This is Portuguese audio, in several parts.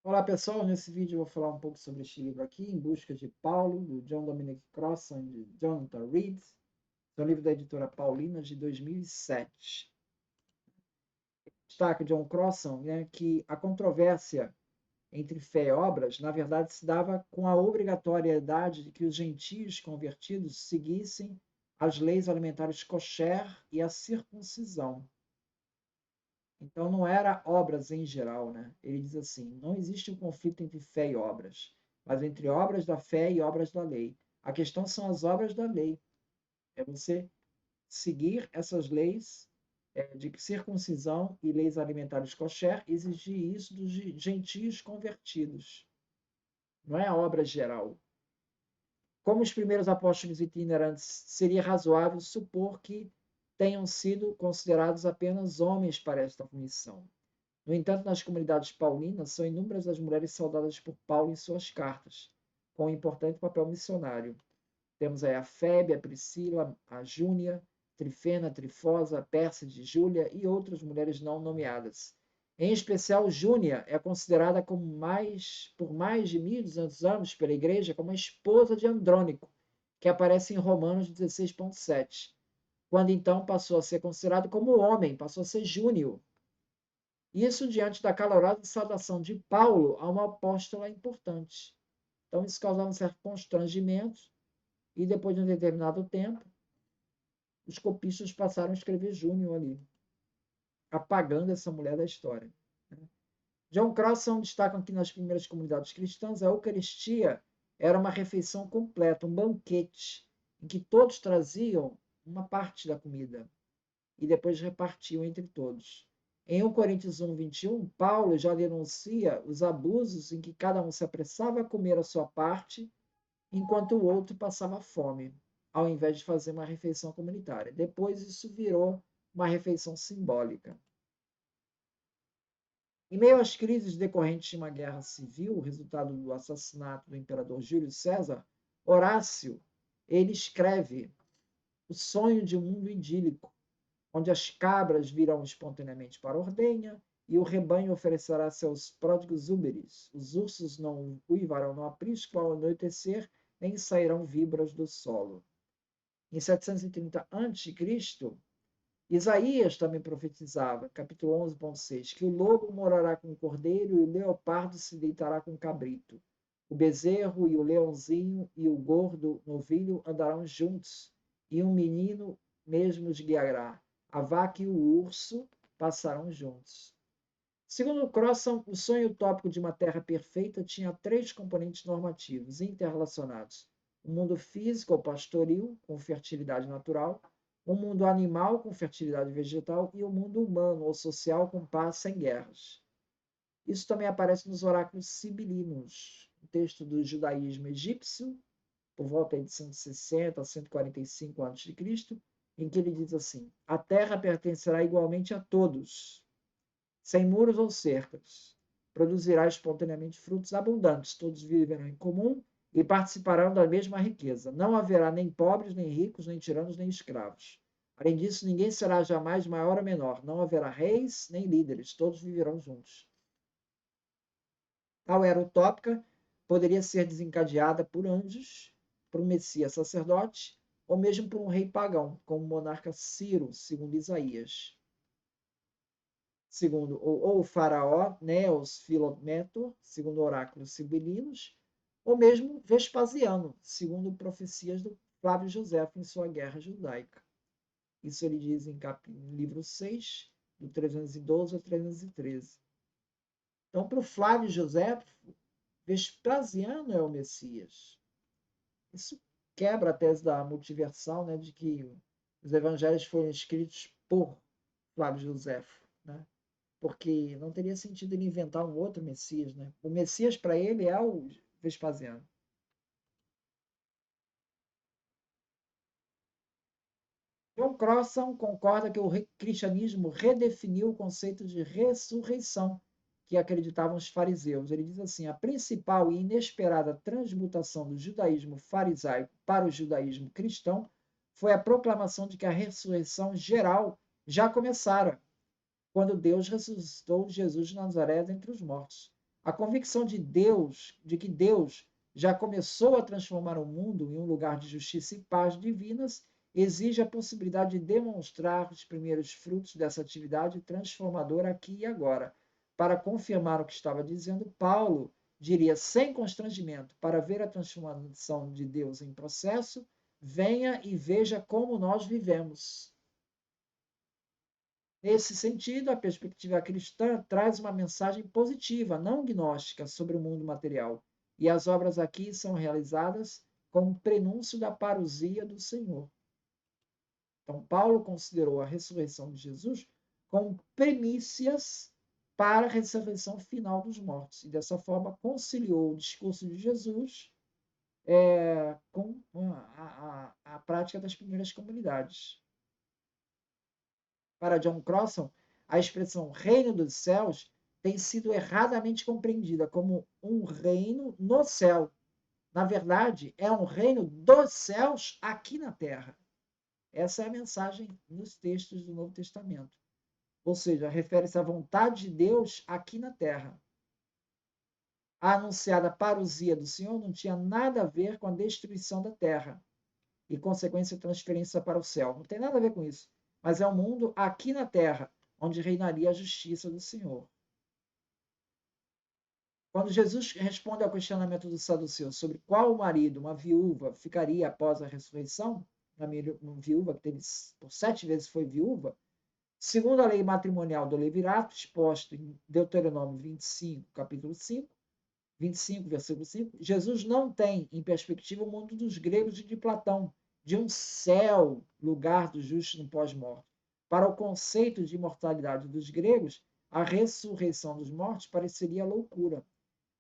Olá pessoal, nesse vídeo eu vou falar um pouco sobre este livro aqui, Em Busca de Paulo, do John Dominic Crossan e de Jonathan Reed. É um livro da editora Paulina de 2007. Destaca John Crossan, né, que a controvérsia entre fé e obras, na verdade, se dava com a obrigatoriedade de que os gentios convertidos seguissem as leis alimentares kosher e a circuncisão. Então, não era obras em geral, né? Ele diz assim: não existe um conflito entre fé e obras, mas entre obras da fé e obras da lei. A questão são as obras da lei. É você seguir essas leis de circuncisão e leis alimentares kosher, exigir isso dos gentios convertidos. Não é a obra geral. Como os primeiros apóstolos itinerantes, seria razoável supor que tenham sido considerados apenas homens para esta missão. No entanto, nas comunidades paulinas, são inúmeras as mulheres saudadas por Paulo em suas cartas, com um importante papel missionário. Temos aí a Febe, a Priscila, a Júnia, Trifena, Trifosa, Pérside, Júlia e outras mulheres não nomeadas. Em especial, Júnia é considerada por mais de 1.200 anos pela Igreja como a esposa de Andrônico, que aparece em Romanos 16,7, quando então passou a ser considerado como homem, passou a ser Júnior. Isso diante da calorosa saudação de Paulo a uma apóstola importante. Então, isso causava um certo constrangimento, e depois de um determinado tempo, os copistas passaram a escrever Júnior ali, apagando essa mulher da história. John Crossan destaca que nas primeiras comunidades cristãs, a Eucaristia era uma refeição completa, um banquete, em que todos traziam uma parte da comida e depois repartiam entre todos. Em 1 Coríntios 1, 21, Paulo já denuncia os abusos em que cada um se apressava a comer a sua parte, enquanto o outro passava fome, ao invés de fazer uma refeição comunitária. Depois isso virou uma refeição simbólica. Em meio às crises decorrentes de uma guerra civil, resultado do assassinato do imperador Júlio César, Horácio ele escreve O Sonho de um Mundo Idílico, onde as cabras virão espontaneamente para a ordenha e o rebanho oferecerá seus pródigos úberes. Os ursos não uivarão no aprisco ao anoitecer, nem sairão víboras do solo. Em 730 a.C., Isaías também profetizava, capítulo 11,6, que o lobo morará com o cordeiro e o leopardo se deitará com o cabrito. O bezerro e o leãozinho e o gordo novilho andarão juntos, e um menino mesmo os guiará. A vaca e o urso passarão juntos. Segundo Crossan, o sonho utópico de uma terra perfeita tinha três componentes normativos interrelacionados: o mundo físico ou pastoril, com fertilidade natural, o mundo animal, com fertilidade vegetal, e o mundo humano ou social, com paz sem guerras. Isso também aparece nos oráculos sibilinos, um texto do judaísmo egípcio, por volta de 160 a 145 a.C., em que ele diz assim: a terra pertencerá igualmente a todos, sem muros ou cercas. Produzirá espontaneamente frutos abundantes, todos viverão em comum e participarão da mesma riqueza. Não haverá nem pobres, nem ricos, nem tiranos, nem escravos. Além disso, ninguém será jamais maior ou menor. Não haverá reis nem líderes, todos viverão juntos. Tal era utópica, poderia ser desencadeada por anjos, por um Messias sacerdote, ou mesmo por um rei pagão, como o monarca Ciro, segundo Isaías. Segundo ou o faraó Neos Filometor, segundo oráculos sibilinos, ou mesmo Vespasiano, segundo profecias do Flávio Josefo em sua Guerra Judaica. Isso ele diz em livro 6, do 312 a 313. Então, para o Flávio Josefo, Vespasiano é o Messias. Isso quebra a tese da multiversal, né, de que os evangelhos foram escritos por Flávio Josefo, né? Porque não teria sentido ele inventar um outro Messias, né? O Messias para ele é o Vespasiano. John Crossan concorda que o cristianismo redefiniu o conceito de ressurreição que acreditavam os fariseus. Ele diz assim: a principal e inesperada transmutação do judaísmo farisaico para o judaísmo cristão foi a proclamação de que a ressurreição geral já começara, quando Deus ressuscitou Jesus de Nazaré dentre os mortos. A convicção de Deus, de que Deus já começou a transformar o mundo em um lugar de justiça e paz divinas, exige a possibilidade de demonstrar os primeiros frutos dessa atividade transformadora aqui e agora. Para confirmar o que estava dizendo, Paulo diria sem constrangimento: para ver a transformação de Deus em processo, venha e veja como nós vivemos. Nesse sentido, a perspectiva cristã traz uma mensagem positiva, não gnóstica, sobre o mundo material. E as obras aqui são realizadas como prenúncio da parousia do Senhor. Então, Paulo considerou a ressurreição de Jesus como premissas para a ressurreição final dos mortos. E dessa forma conciliou o discurso de Jesus com a prática das primeiras comunidades. Para John Crossan, a expressão reino dos céus tem sido erradamente compreendida como um reino no céu. Na verdade, é um reino dos céus aqui na terra. Essa é a mensagem nos textos do Novo Testamento. Ou seja, refere-se à vontade de Deus aqui na terra. A anunciada parousia do Senhor não tinha nada a ver com a destruição da terra e consequência transferência para o céu. Não tem nada a ver com isso. Mas é um mundo aqui na terra, onde reinaria a justiça do Senhor. Quando Jesus responde ao questionamento do saduceu sobre qual marido uma viúva ficaria após a ressurreição, uma viúva que teve por 7 vezes foi viúva, segundo a lei matrimonial do Levirato, exposto em Deuteronômio 25, capítulo 5, 25, versículo 5, Jesus não tem em perspectiva o mundo dos gregos e de Platão, de um céu, lugar do justo no pós-morte. Para o conceito de imortalidade dos gregos, a ressurreição dos mortos pareceria loucura.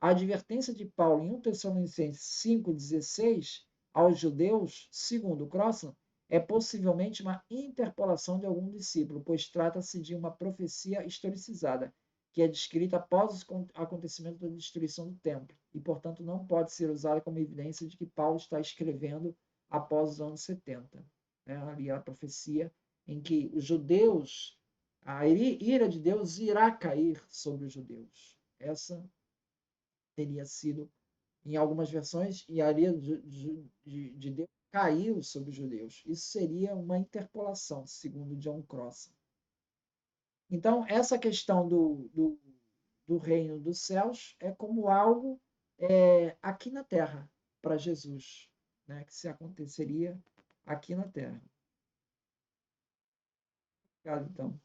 A advertência de Paulo em 1 Tessalonicenses 5,16 aos judeus, segundo Crossan, é possivelmente uma interpolação de algum discípulo, pois trata-se de uma profecia historicizada, que é descrita após o acontecimento da destruição do templo, e, portanto, não pode ser usada como evidência de que Paulo está escrevendo após os anos 70. Ali a profecia em que os judeus, a ira de Deus irá cair sobre os judeus. Essa teria sido, em algumas versões, e a ira de Deus caiu sobre os judeus. Isso seria uma interpolação, segundo John Crossan. Então, essa questão do reino dos céus é como algo aqui na terra para Jesus, né? Que se aconteceria aqui na terra. Obrigado, então.